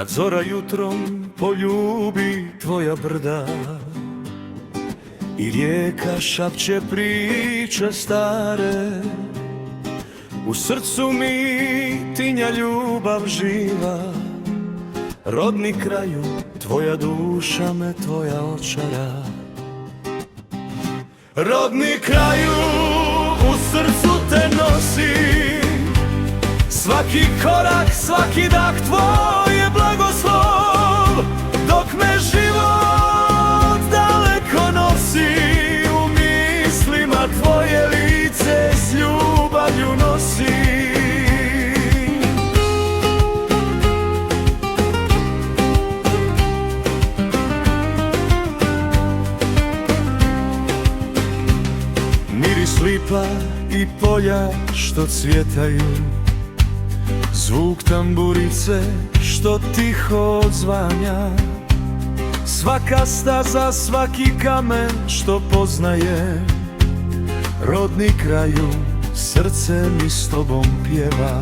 Kad zora jutrom poljubi tvoja brda i rijeka šapće priče stare, u srcu mi tinja ljubav živa. Rodni kraju, tvoja duša me tvoja očara. Rodni kraju, u srcu te nosim, svaki korak, svaki dah tvoj je blagoslov. Dok me život daleko nosi, u mislima tvoje lice s ljubavlju nosi. Miris lipa i polja što cvjetaju, zvuk tamburice što tiho odzvanja, svaka staza, svaki kamen što poznaje. Rodni kraju, srce mi s tobom pjeva.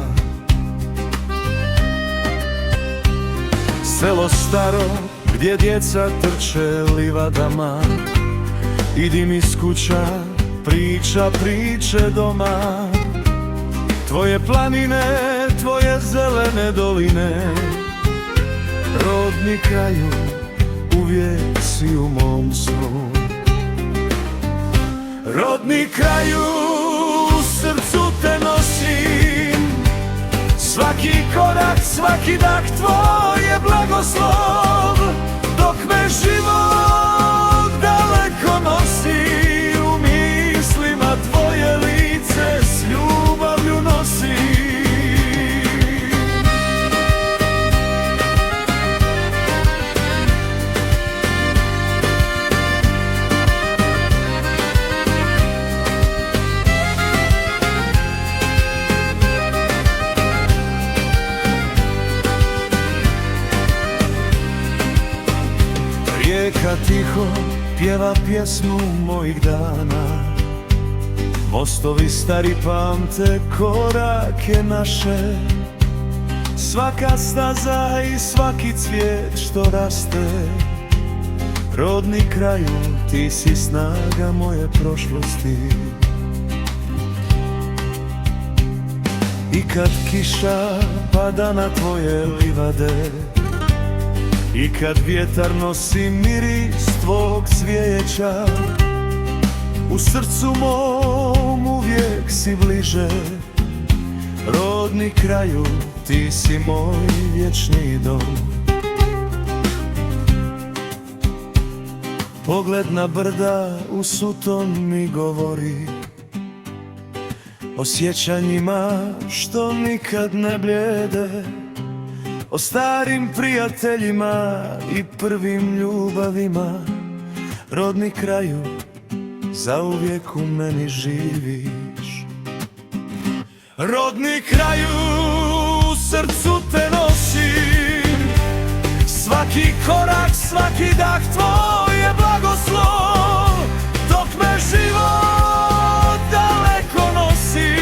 Selo staro gdje djeca trče livadama, idi mi s kuća, priča priče doma. Tvoje planine, tvoje zelene doline, rodni kraju, uvijek si u mom snu. Rodni kraju, u srcu te nosim, svaki korak, svaki dah tvoj je blagoslov. Dok me život daleko nosi, u mislima tvoje lice s ljubavlju nosi. Rijeka tiho pjeva pjesmu mojih dana, mostovi stari pamte korake naše. Svaka staza i svaki cvijet što raste, rodni kraju, ti si snaga moje prošlosti. I kad kiša pada na tvoje livade, i kad vjetar nosi miris tvog cvijeća, u srcu mom uvijek si bliže. Rodni kraju, ti si moj vječni dom. Pogled na brda u suton mi govori o sjećanjima što nikad ne blijede, o starim prijateljima i prvim ljubavima. Rodni kraju, zauvijek u meni živiš. Rodni kraju, u srcu te nosim, svaki korak, svaki dah tvoj je blagoslov. Dok me život daleko nosi,